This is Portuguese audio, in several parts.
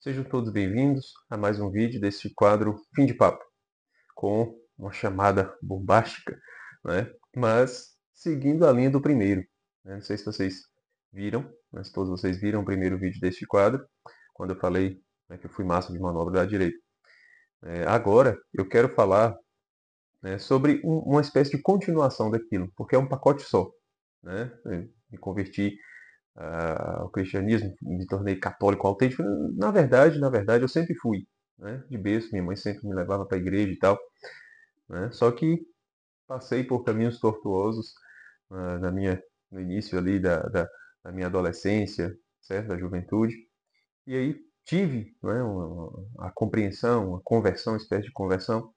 Sejam todos bem-vindos a mais um vídeo desse quadro Fim de Papo, com uma chamada bombástica, né? Mas seguindo a linha do primeiro, né? Não sei se vocês viram, mas todos vocês viram o primeiro vídeo deste quadro, quando eu falei, né, que eu fui massa de manobra da direita. Agora eu quero falar, né, sobre uma espécie de continuação daquilo, porque é um pacote só, né? Eu me converti ao cristianismo, me tornei católico autêntico. Na verdade, eu sempre fui, né, de berço. Minha mãe sempre me levava para a igreja e tal, né? Só que passei por caminhos tortuosos no início ali da minha adolescência, certo? Da juventude. E aí tive, né, a compreensão, a conversão, uma espécie de conversão.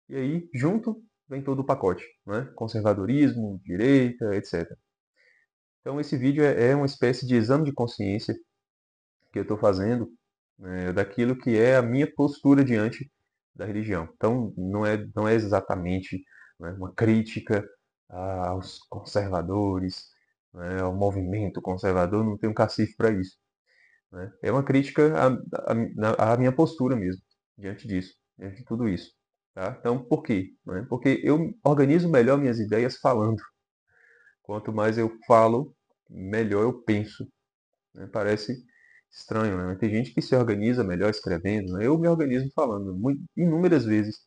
E aí, junto, vem todo o pacote, né? Conservadorismo, direita, etc. Então, esse vídeo é uma espécie de exame de consciência que eu estou fazendo, daquilo que é a minha postura diante da religião. Então, não é exatamente, né, uma crítica aos conservadores, né, ao movimento conservador, não tem um cacife para isso. Né? É uma crítica à minha postura mesmo, diante disso, diante de tudo isso. Tá? Então, por quê? Né? Porque eu organizo melhor minhas ideias falando. Quanto mais eu falo, melhor eu penso. Né? Parece estranho, né? Tem gente que se organiza melhor escrevendo, né? Eu me organizo falando inúmeras vezes.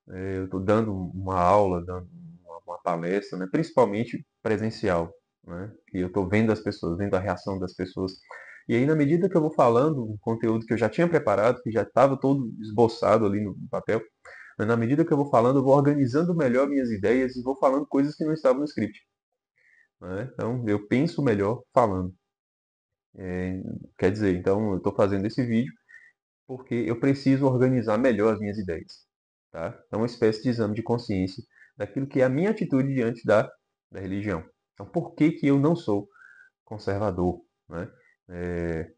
Eu estou dando uma aula, dando uma palestra, né? Principalmente presencial, né? E eu estou vendo as pessoas, vendo a reação das pessoas. E aí, na medida que eu vou falando um conteúdo que eu já tinha preparado, que já estava todo esboçado ali no papel, né? Na medida que eu vou falando, eu vou organizando melhor minhas ideias e vou falando coisas que não estavam no script. Né? Então, eu penso melhor falando. Quer dizer, então eu estou fazendo esse vídeo porque eu preciso organizar melhor as minhas ideias. Tá? Então, uma espécie de exame de consciência daquilo que é a minha atitude diante da religião. Então, por que, que eu não sou conservador? Né? É,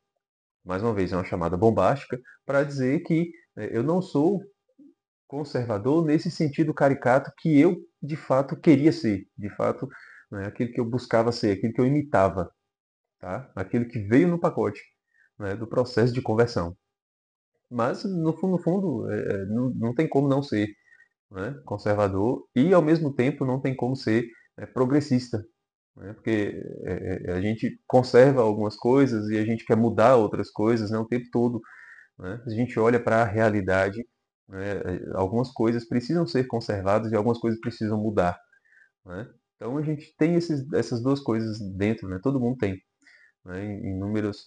Mais uma vez, é uma chamada bombástica para dizer que eu não sou conservador nesse sentido caricato que eu, de fato, queria ser. De fato, né, aquilo que eu buscava ser, aquilo que eu imitava. Tá? Aquilo que veio no pacote, né, do processo de conversão. Mas, no fundo, não tem como não ser, né, conservador e, ao mesmo tempo, não tem como ser progressista. Né, porque a gente conserva algumas coisas e a gente quer mudar outras coisas, né, o tempo todo. Né? A gente olha para a realidade, né, algumas coisas precisam ser conservadas e algumas coisas precisam mudar. Né? Então, a gente tem essas duas coisas dentro, né? Todo mundo tem. Né? Inúmeras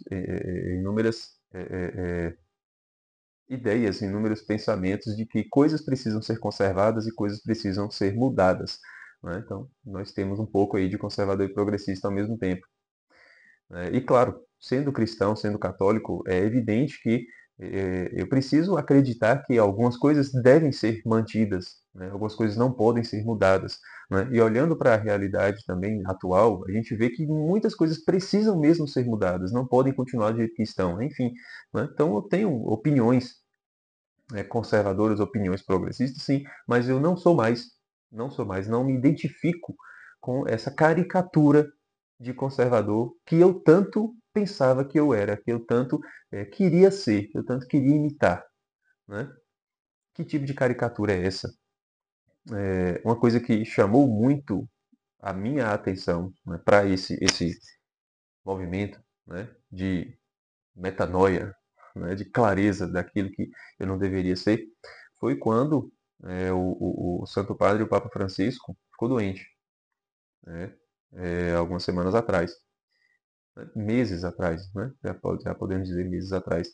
ideias, inúmeros pensamentos de que coisas precisam ser conservadas e coisas precisam ser mudadas. Né? Então, nós temos um pouco aí de conservador e progressista ao mesmo tempo. E claro, sendo cristão, sendo católico, é evidente que eu preciso acreditar que algumas coisas devem ser mantidas, né? Algumas coisas não podem ser mudadas. Né? E olhando para a realidade também atual, a gente vê que muitas coisas precisam mesmo ser mudadas, não podem continuar do jeito que estão. Enfim, né? Então eu tenho opiniões conservadoras, opiniões progressistas, sim, mas eu não me identifico com essa caricatura de conservador que eu tanto pensava que eu era, que eu tanto queria ser, que eu tanto queria imitar. Né? Que tipo de caricatura é essa? Uma coisa que chamou muito a minha atenção, né, para esse movimento, né, de metanoia, né, de clareza daquilo que eu não deveria ser, foi quando o Santo Padre, o Papa Francisco, ficou doente, né, algumas semanas atrás, né, meses atrás, né, já podemos dizer meses atrás,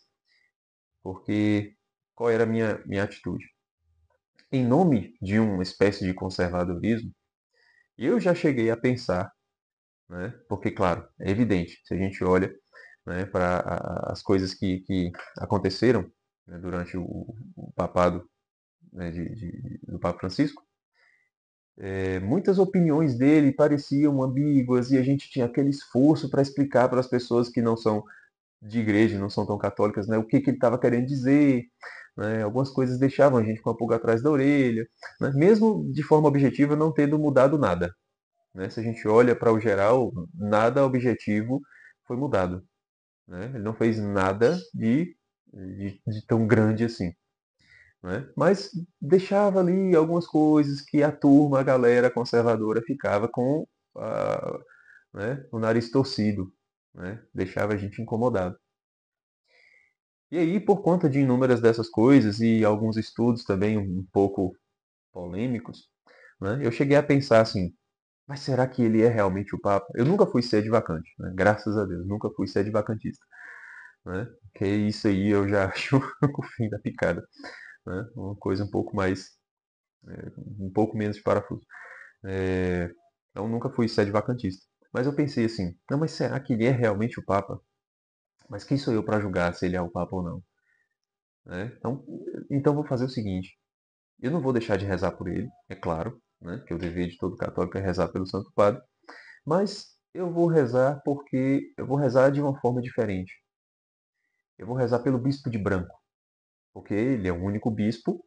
porque qual era a minha atitude? Em nome de uma espécie de conservadorismo, eu já cheguei a pensar, né, porque, claro, é evidente, se a gente olha, né, para as coisas que aconteceram, né, durante o papado, né, do Papa Francisco, muitas opiniões dele pareciam ambíguas e a gente tinha aquele esforço para explicar para as pessoas que não são de igreja, não são tão católicas, né, o que ele estava querendo dizer. Né, algumas coisas deixavam a gente com a pulga atrás da orelha, né, mesmo de forma objetiva não tendo mudado nada. Né, se a gente olha para o geral, nada objetivo foi mudado. Né, ele não fez nada de de tão grande assim, né? Mas deixava ali algumas coisas que a turma, a galera conservadora ficava com né, o nariz torcido, né? Deixava a gente incomodado. E aí, por conta de inúmeras dessas coisas e alguns estudos também um pouco polêmicos, né, eu cheguei a pensar assim, mas será que ele é realmente o Papa? Eu nunca fui sede vacante, né? Graças a Deus, nunca fui sede vacantista, né? Que isso aí eu já acho o fim da picada, né? Uma coisa um pouco mais, um pouco menos de parafuso. É, então nunca fui sede vacantista. Mas eu pensei assim, não, mas será que ele é realmente o Papa? Mas quem sou eu para julgar se ele é o Papa ou não? Né? Então vou fazer o seguinte, eu não vou deixar de rezar por ele, é claro, né? Que o dever de todo católico é rezar pelo Santo Padre, mas eu vou rezar porque eu vou rezar de uma forma diferente. Eu vou rezar pelo bispo de branco, porque ele é o único bispo,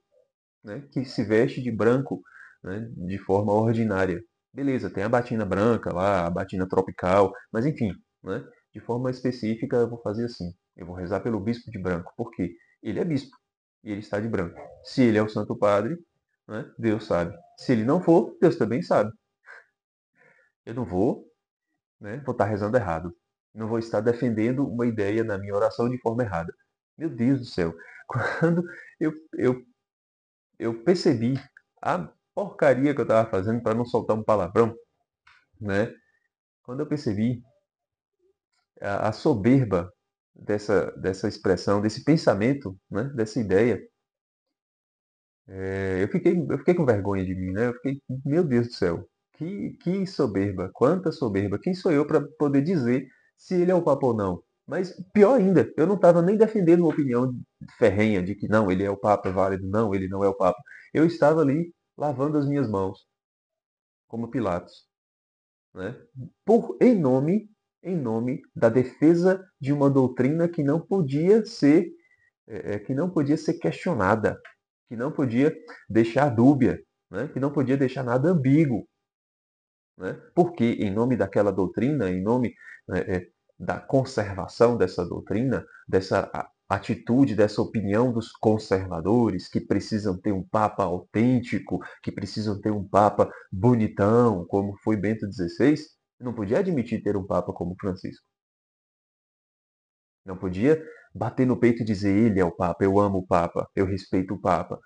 né, que se veste de branco, né, de forma ordinária. Beleza, tem a batina branca lá, a batina tropical, mas enfim, né, de forma específica eu vou fazer assim. Eu vou rezar pelo bispo de branco, porque ele é bispo e ele está de branco. Se ele é o Santo Padre, né, Deus sabe. Se ele não for, Deus também sabe. Eu não vou, né, vou estar rezando errado. Não vou estar defendendo uma ideia na minha oração de forma errada. Meu Deus do céu. Quando eu, eu, eu percebi a porcaria que eu estava fazendo para não soltar um palavrão, né? Quando eu percebi a soberba dessa expressão, desse pensamento, né? Dessa ideia, eu fiquei com vergonha de mim, né? Eu fiquei, meu Deus do céu, que soberba, quanta soberba. Quem sou eu para poder dizer se ele é o Papa ou não? Mas pior ainda, eu não estava nem defendendo uma opinião ferrenha de que não, ele é o Papa, é válido, não, ele não é o Papa. Eu estava ali lavando as minhas mãos, como Pilatos, né? Em nome da defesa de uma doutrina que não podia ser questionada, que não podia deixar dúbia, né? Que não podia deixar nada ambíguo, né? Porque em nome daquela doutrina, em nome da conservação dessa doutrina, dessa atitude, dessa opinião dos conservadores que precisam ter um papa autêntico, que precisam ter um papa bonitão, como foi Bento XVI, não podia admitir ter um papa como Francisco. Não podia bater no peito e dizer ele é o papa, eu amo o papa, eu respeito o papa.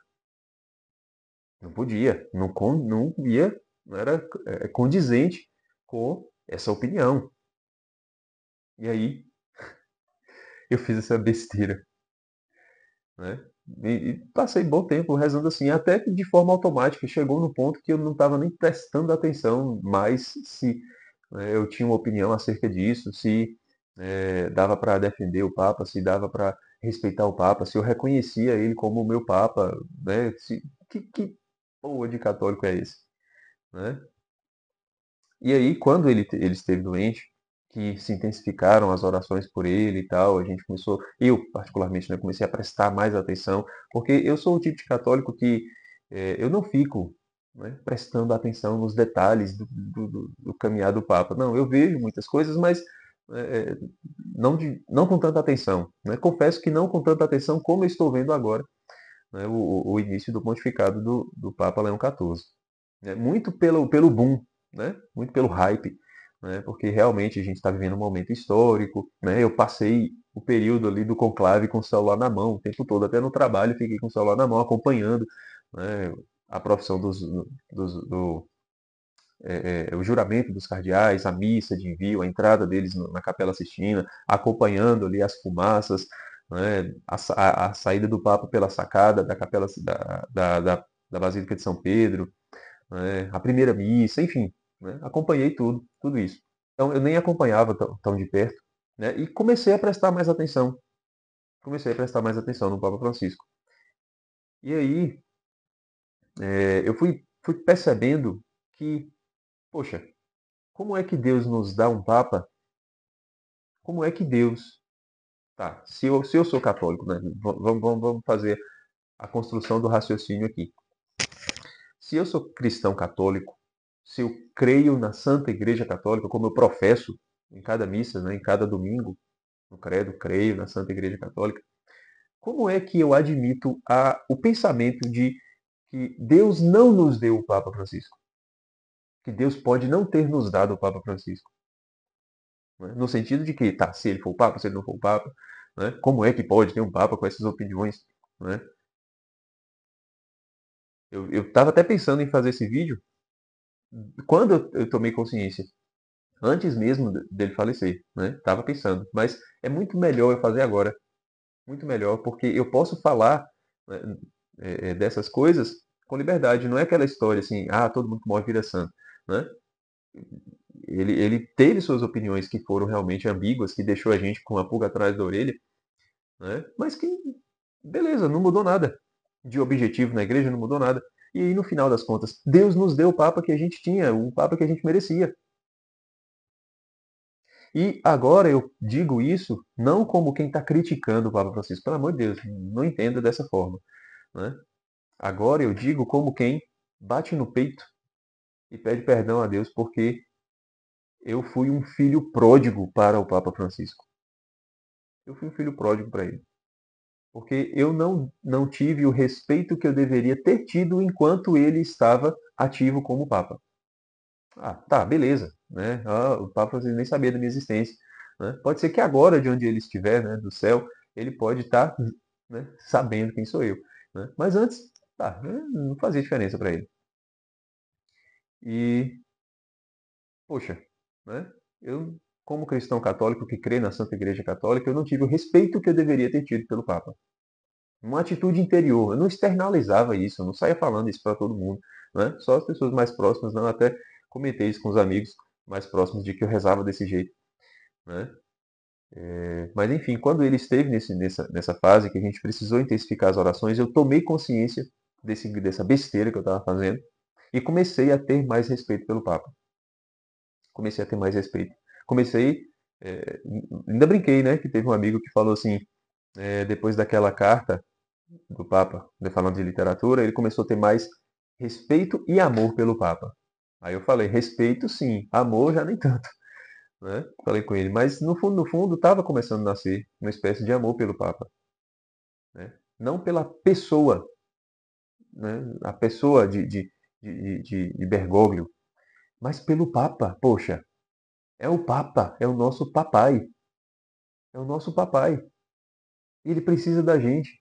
Não podia, não ia, não era condizente com essa opinião. E aí eu fiz essa besteira, né? E passei bom tempo rezando assim, até que de forma automática. Chegou no ponto que eu não estava nem prestando atenção mais se eu tinha uma opinião acerca disso, se dava para defender o Papa, se dava para respeitar o Papa, se eu reconhecia ele como o meu Papa, né? Que porra de católico é esse, né? E aí, quando ele esteve doente, que se intensificaram as orações por ele e tal, a gente começou, eu particularmente, né, comecei a prestar mais atenção, porque eu sou o tipo de católico que eu não fico, né, prestando atenção nos detalhes do caminhar do Papa. Não, eu vejo muitas coisas, mas é, não com tanta atenção. Né? Confesso que não com tanta atenção como eu estou vendo agora, né, o início do pontificado do Papa Leão XIV. Né? Muito pelo boom, né? Muito pelo hype, né? Porque realmente a gente está vivendo um momento histórico. Né? Eu passei o período ali do conclave com o celular na mão o tempo todo, até no trabalho fiquei com o celular na mão acompanhando, né, a profissão o juramento dos cardeais, a missa de envio, a entrada deles na Capela Sistina, acompanhando ali as fumaças, né, a saída do Papa pela sacada da Capela da Basílica de São Pedro, né, a primeira missa, enfim, né, acompanhei tudo isso. Então eu nem acompanhava tão de perto, né, e comecei a prestar mais atenção no Papa Francisco. E aí eu fui percebendo que, poxa, como é que Deus nos dá um Papa? Como é que Deus. Tá, se eu sou católico, né? Vamos fazer a construção do raciocínio aqui. Se eu sou cristão católico, se eu creio na Santa Igreja Católica, como eu professo em cada missa, né, em cada domingo, no credo, creio na Santa Igreja Católica, Como é que eu admito o pensamento de que Deus não nos deu o Papa Francisco? Que Deus pode não ter nos dado o Papa Francisco? Né? No sentido de que, tá, se ele for o Papa, se ele não for o Papa, né? Como é que pode ter um Papa com essas opiniões? Né? Eu estava até pensando em fazer esse vídeo quando eu tomei consciência, antes mesmo dele falecer, né? Tava pensando, mas é muito melhor eu fazer agora, muito melhor, porque eu posso falar, né, dessas coisas com liberdade. Não é aquela história assim, ah, todo mundo que morre vira santo, né? Ele teve suas opiniões que foram realmente ambíguas, que deixou a gente com a pulga atrás da orelha, né? Mas que, beleza, não mudou nada de objetivo na igreja, não mudou nada. E aí, no final das contas, Deus nos deu o Papa que a gente tinha, o Papa que a gente merecia. E agora eu digo isso não como quem está criticando o Papa Francisco, pelo amor de Deus, não entenda dessa forma, né? Agora eu digo como quem bate no peito e pede perdão a Deus porque eu fui um filho pródigo para o Papa Francisco. Eu fui um filho pródigo para ele. Porque eu não tive o respeito que eu deveria ter tido enquanto ele estava ativo como Papa. Ah, tá, beleza. Né? Ah, o Papa Francisco nem sabia da minha existência. Né? Pode ser que agora, de onde ele estiver, né, do céu, ele pode estar, né, sabendo quem sou eu. Né? Mas antes, tá, não fazia diferença para ele. E, poxa, né? Eu, como cristão católico que crê na Santa Igreja Católica, eu não tive o respeito que eu deveria ter tido pelo Papa. Uma atitude interior. Eu não externalizava isso, eu não saía falando isso para todo mundo. Né? Só as pessoas mais próximas, não, até comentei isso com os amigos mais próximos de que eu rezava desse jeito. Né? Mas enfim, quando ele esteve nessa fase que a gente precisou intensificar as orações, eu tomei consciência dessa besteira que eu estava fazendo e comecei a ter mais respeito pelo Papa. Comecei a ter mais respeito. Comecei, é, ainda brinquei, né, que teve um amigo que falou assim, depois daquela carta do Papa, falando de literatura, ele começou a ter mais respeito e amor pelo Papa. Aí eu falei, respeito sim, amor já nem tanto, né? Falei com ele, mas no fundo, estava começando a nascer uma espécie de amor pelo Papa, né? Não pela pessoa, né? A pessoa de Bergoglio, mas pelo Papa. Poxa, é o Papa, é o nosso papai, é o nosso papai. E ele precisa da gente.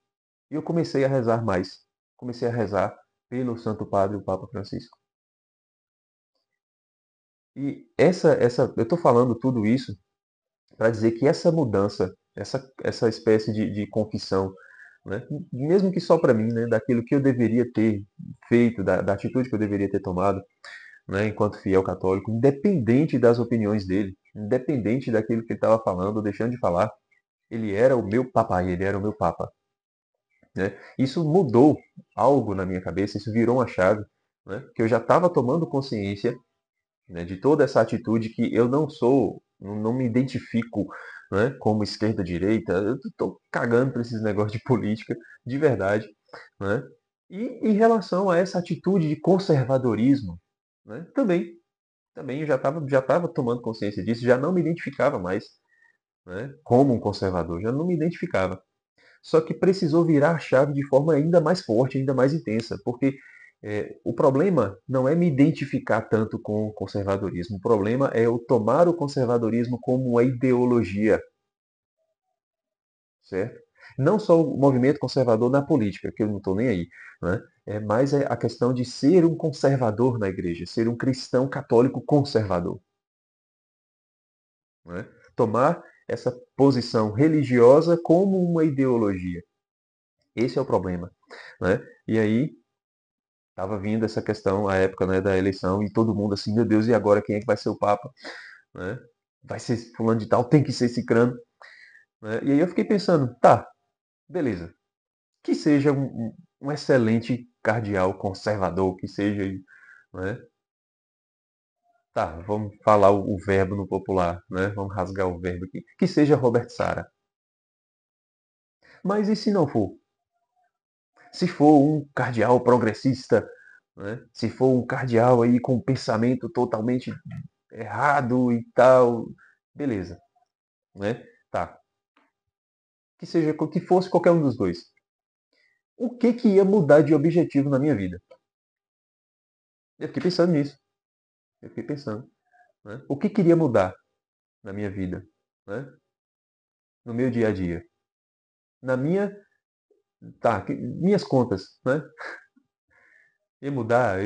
E eu comecei a rezar mais. Comecei a rezar pelo Santo Padre, o Papa Francisco. E eu estou falando tudo isso para dizer que essa mudança, essa espécie de confissão, né, mesmo que só para mim, né, daquilo que eu deveria ter feito, da atitude que eu deveria ter tomado, né, enquanto fiel católico, independente das opiniões dele, independente daquilo que ele estava falando ou deixando de falar, ele era o meu papai, ele era o meu papa. Né? Isso mudou algo na minha cabeça, isso virou uma chave, né, que eu já estava tomando consciência, né, de toda essa atitude que eu não sou, não me identifico, né, como esquerda-direita, eu estou cagando para esses negócios de política, de verdade. Né? E em relação a essa atitude de conservadorismo, né, também eu já tava tomando consciência disso, já não me identificava mais, né, como um conservador, já não me identificava. Só que precisou virar a chave de forma ainda mais forte, ainda mais intensa, porque o problema não é me identificar tanto com o conservadorismo, o problema é eu tomar o conservadorismo como uma ideologia, certo? Não só o movimento conservador na política, que eu não estou nem aí, né? Mais a questão de ser um conservador na igreja, ser um cristão católico conservador. Né? Tomar essa posição religiosa como uma ideologia. Esse é o problema. Né? E aí estava vindo essa questão, a época, né, da eleição, e todo mundo assim, meu Deus, e agora quem é que vai ser o Papa? Né? Vai ser fulano de tal, tem que ser cicrano. Né? E aí eu fiquei pensando, tá, beleza. Que seja um excelente cardeal conservador, que seja, né? Tá, vamos falar o verbo no popular, né? Vamos rasgar o verbo aqui. Que seja Robert Sara. Mas e se não for? Se for um cardeal progressista, né? Se for um cardeal aí com um pensamento totalmente errado e tal, beleza, né? Tá. que fosse qualquer um dos dois, o que ia mudar de objetivo na minha vida? Eu fiquei pensando nisso. Eu fiquei pensando, né? O que queria mudar na minha vida, né? No meu dia a dia, na minha, minhas contas, né? Ia mudar,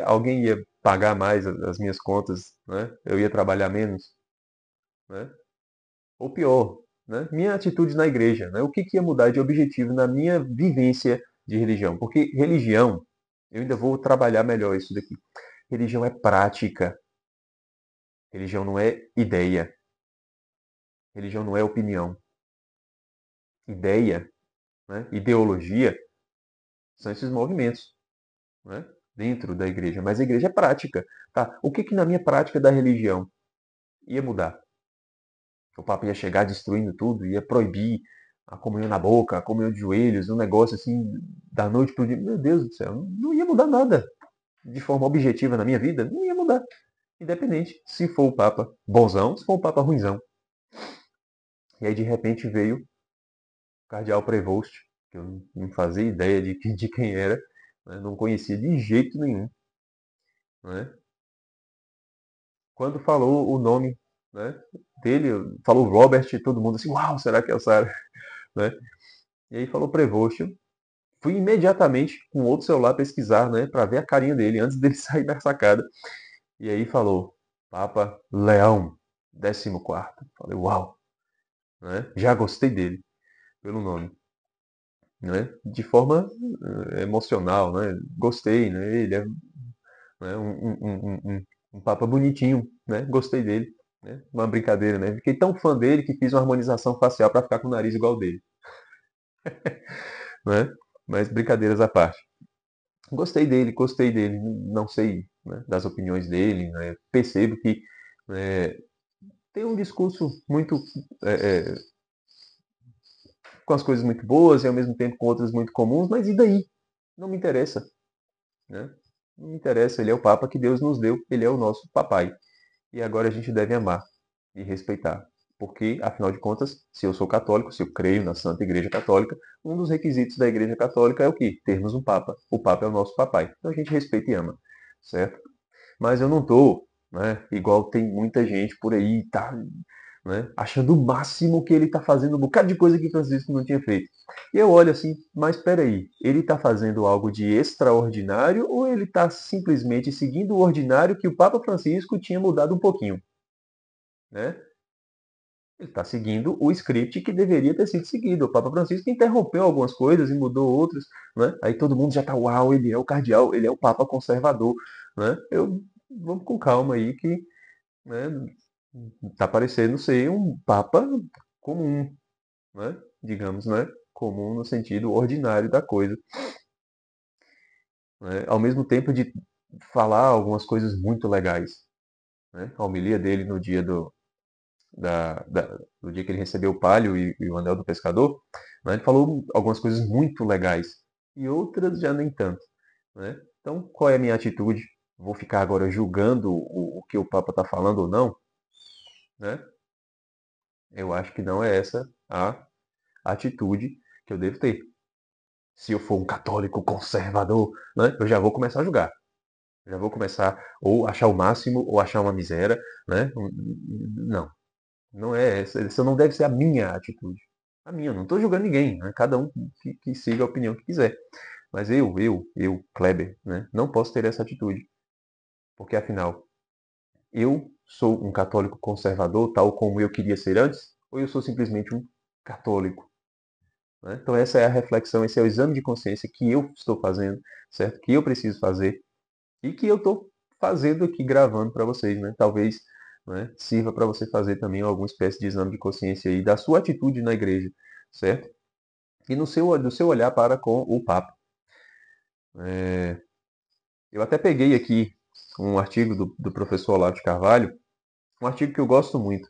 alguém ia pagar mais as minhas contas, né? Eu ia trabalhar menos, né? Ou pior, né? Minha atitude na igreja, né? O que ia mudar de objetivo na minha vivência de religião? Porque religião, eu ainda vou trabalhar melhor isso daqui. Religião é prática. Religião não é ideia. Religião não é opinião. Ideia, né? Ideologia são esses movimentos, né? Dentro da igreja. Mas a igreja é prática. Tá? O que na minha prática da religião ia mudar? O Papa ia chegar destruindo tudo, ia proibir a comunhão na boca, a comunhão de joelhos, um negócio assim, da noite para o dia. Meu Deus do céu, não ia mudar nada de forma objetiva na minha vida, não ia mudar. Independente se for o Papa bonzão, se for o Papa ruinzão. E aí de repente veio o Cardeal Prevost, que eu não fazia ideia de quem era, né? Não conhecia de jeito nenhum. Né? Quando falou o nome, né, dele, falou Robert, todo mundo assim, uau, será que é o Sara? Né? E aí falou Prevost. Fui imediatamente com outro celular pesquisar, né, para ver a carinha dele antes dele sair da sacada. E aí falou Papa Leão, 14º. Falei, uau, né? Já gostei dele pelo nome, né? De forma emocional, né? Gostei, né? Ele é, né, um papa bonitinho, né? Gostei dele, né? Uma brincadeira, né? Fiquei tão fã dele que fiz uma harmonização facial para ficar com o nariz igual dele, né? Mas brincadeiras à parte. Gostei dele, não sei, né, das opiniões dele, né? Percebo que é, tem um discurso muito é, com as coisas muito boas e ao mesmo tempo com outras muito comuns, mas e daí? Não me interessa, né? Não me interessa, ele é o Papa que Deus nos deu, ele é o nosso papai. E agora a gente deve amar e respeitar. Porque, afinal de contas, se eu sou católico, se eu creio na Santa Igreja Católica, um dos requisitos da Igreja Católica é o quê? Termos um Papa. O Papa é o nosso papai. Então a gente respeita e ama, certo? Mas eu não tô, né, igual tem muita gente por aí, tá, né, achando o máximo que ele está fazendo um bocado de coisa que Francisco não tinha feito. E eu olho assim, mas espera aí, ele está fazendo algo de extraordinário ou ele está simplesmente seguindo o ordinário que o Papa Francisco tinha mudado um pouquinho, né? Ele está seguindo o script que deveria ter sido seguido. O Papa Francisco interrompeu algumas coisas e mudou outras, né? Aí todo mundo já está, uau, ele é o cardeal, ele é o Papa conservador, né? Vamos com calma aí que, né, tá parecendo ser um Papa comum, né? Digamos, né? Comum no sentido ordinário da coisa, né? Ao mesmo tempo de falar algumas coisas muito legais, né? A homilia dele no dia no dia que ele recebeu o palio e o anel do pescador, né? Ele falou algumas coisas muito legais e outras já nem tanto, né? Então, qual é a minha atitude? Vou ficar agora julgando o que o Papa está falando ou não, né? Eu acho que não é essa a atitude que eu devo ter. Se eu for um católico conservador, né, eu já vou começar a julgar. Já vou começar ou achar o máximo ou achar uma miséria, né? Não, não é essa. Essa não deve ser a minha atitude. A minha, eu não estou julgando ninguém, né? Cada um que siga a opinião que quiser. Mas eu, Kleber, né, não posso ter essa atitude. Porque afinal, eu sou um católico conservador, tal como eu queria ser antes, ou eu sou simplesmente um católico? Né? Então essa é a reflexão, esse é o exame de consciência que eu estou fazendo, certo? Que eu preciso fazer e que eu estou fazendo aqui, gravando para vocês, né? Talvez, né, sirva para você fazer também alguma espécie de exame de consciência aí da sua atitude na igreja, certo? E do seu olhar para com o Papa. Eu até peguei aqui um artigo do professor Olavo de Carvalho, um artigo que eu gosto muito,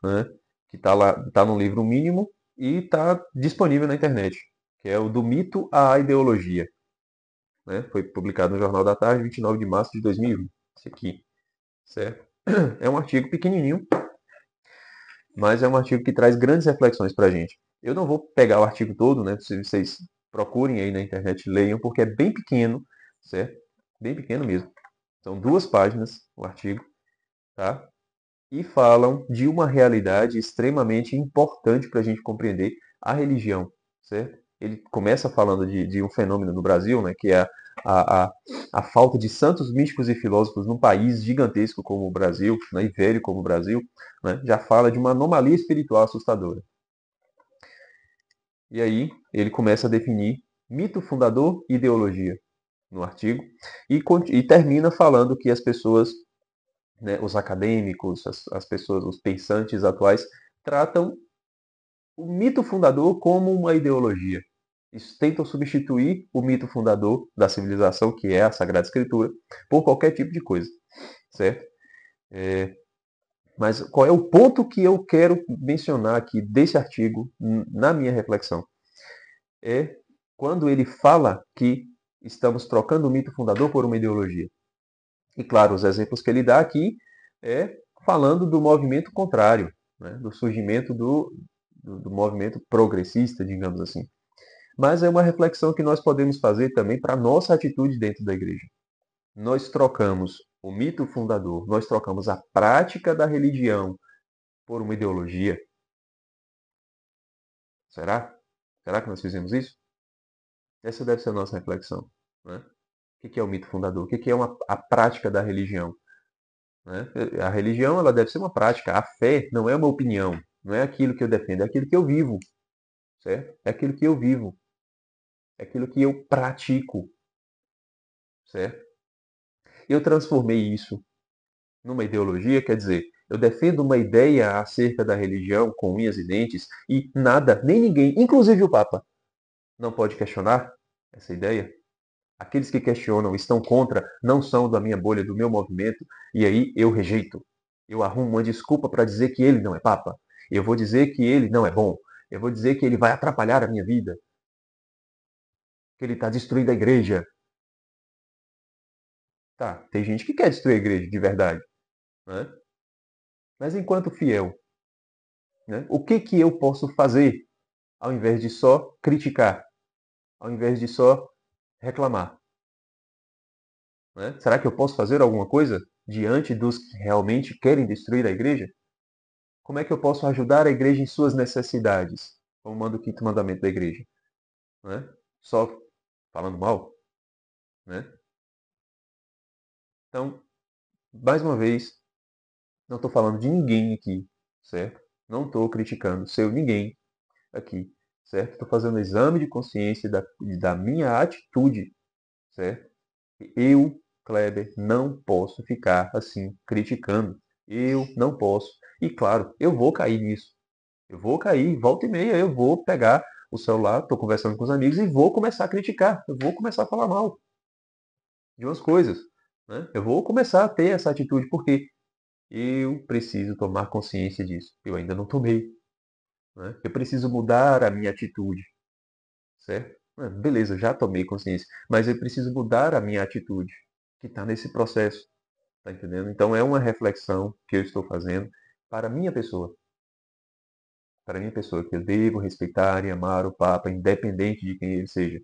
né? Que está lá, está no livro Mínimo e está disponível na internet, que é o Do Mito à Ideologia. Né? Foi publicado no Jornal da Tarde, 29 de março de 2001. Esse aqui, certo? É um artigo pequenininho, mas é um artigo que traz grandes reflexões para a gente. Eu não vou pegar o artigo todo, né? Se vocês procurem aí na internet, leiam, porque é bem pequeno, certo? Bem pequeno mesmo. São 2 páginas o artigo, tá? E falam de uma realidade extremamente importante para a gente compreender a religião, certo? Ele começa falando de um fenômeno no Brasil, né, que é a, a, a falta de santos místicos e filósofos num país gigantesco como o Brasil, né, e velho como o Brasil, né, já fala de uma anomalia espiritual assustadora. E aí ele começa a definir mito fundador e ideologia no artigo e termina falando que as pessoas, né, os acadêmicos, as pessoas, os pensantes atuais, tratam o mito fundador como uma ideologia. Eles tentam substituir o mito fundador da civilização, que é a Sagrada Escritura, por qualquer tipo de coisa, certo? Mas qual é o ponto que eu quero mencionar aqui desse artigo, na minha reflexão? É quando ele fala que estamos trocando o mito fundador por uma ideologia. E claro, os exemplos que ele dá aqui é falando do movimento contrário, né? Do surgimento do movimento progressista, digamos assim. Mas é uma reflexão que nós podemos fazer também para a nossa atitude dentro da igreja. Nós trocamos o mito fundador, nós trocamos a prática da religião por uma ideologia. Será? Será que nós fizemos isso? Essa deve ser a nossa reflexão. Né? O que é o mito fundador? O que é a prática da religião? Né? A religião ela deve ser uma prática. A fé não é uma opinião. Não é aquilo que eu defendo, é aquilo que eu vivo. Certo? É aquilo que eu vivo. É aquilo que eu pratico. Certo? Eu transformei isso numa ideologia, quer dizer, eu defendo uma ideia acerca da religião com unhas e dentes e nada, nem ninguém, inclusive o Papa, não pode questionar essa ideia. Aqueles que questionam, estão contra, não são da minha bolha, do meu movimento, e aí eu rejeito. Eu arrumo uma desculpa para dizer que ele não é Papa. Eu vou dizer que ele não é bom. Eu vou dizer que ele vai atrapalhar a minha vida, que ele está destruindo a igreja. Tá, tem gente que quer destruir a igreja, de verdade. Né? Mas enquanto fiel, né? O que eu posso fazer ao invés de só criticar, ao invés de só reclamar? Né? Será que eu posso fazer alguma coisa diante dos que realmente querem destruir a igreja? Como é que eu posso ajudar a igreja em suas necessidades? Como manda o quinto mandamento da igreja. Né? Só falando mal? Né? Então, mais uma vez, não estou falando de ninguém aqui, certo? Não estou criticando seu ninguém aqui, certo? Estou fazendo um exame de consciência da minha atitude, certo? Eu, Kleber, não posso ficar assim criticando. Eu não posso. E claro, eu vou cair nisso. Eu vou cair, volta e meia, eu vou pegar o celular, estou conversando com os amigos e vou começar a criticar. Eu vou começar a falar mal de umas coisas. Né? Eu vou começar a ter essa atitude porque eu preciso tomar consciência disso. Eu ainda não tomei. Né? Eu preciso mudar a minha atitude. Certo? Beleza, já tomei consciência. Mas eu preciso mudar a minha atitude, que está nesse processo. Tá entendendo? Então é uma reflexão que eu estou fazendo para a minha pessoa. Para a minha pessoa, que eu devo respeitar e amar o Papa, independente de quem ele seja.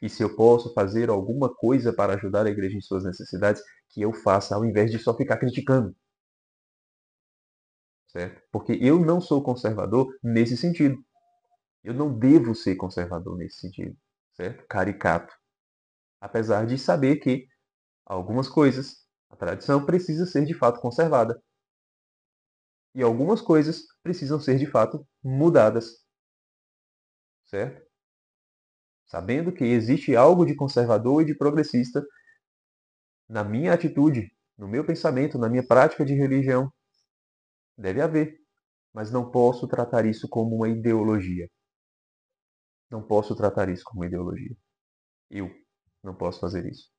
E se eu posso fazer alguma coisa para ajudar a igreja em suas necessidades, que eu faça, ao invés de só ficar criticando. Certo? Porque eu não sou conservador nesse sentido. Eu não devo ser conservador nesse sentido. Certo? Caricato. Apesar de saber que algumas coisas, a tradição precisa ser de fato conservada. E algumas coisas precisam ser de fato mudadas. Certo? Sabendo que existe algo de conservador e de progressista na minha atitude, no meu pensamento, na minha prática de religião. Deve haver, mas não posso tratar isso como uma ideologia. Não posso tratar isso como uma ideologia. Eu não posso fazer isso.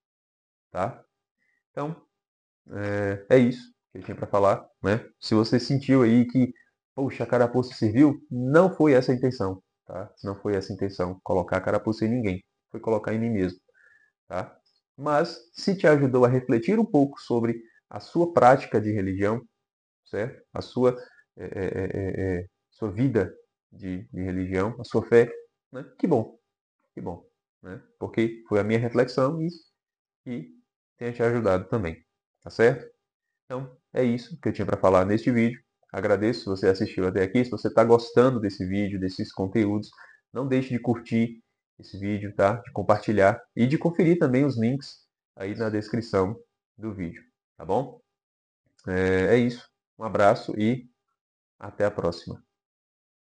Tá? Então, é isso que eu tinha para falar. Né? Se você sentiu aí que, poxa, a carapuça serviu, não foi essa a intenção. Tá? Não foi essa a intenção, colocar a carapuça em ninguém. Foi colocar em mim mesmo. Tá? Mas, se te ajudou a refletir um pouco sobre a sua prática de religião, certo? A sua, sua vida de religião, a sua fé, né? Que bom, né? Porque foi a minha reflexão e tenha te ajudado também, tá certo? Então, é isso que eu tinha para falar neste vídeo. Agradeço se você assistiu até aqui. Se você está gostando desse vídeo, desses conteúdos, não deixe de curtir esse vídeo, tá? De compartilhar e de conferir também os links aí na descrição do vídeo, tá bom? É isso. Um abraço e até a próxima.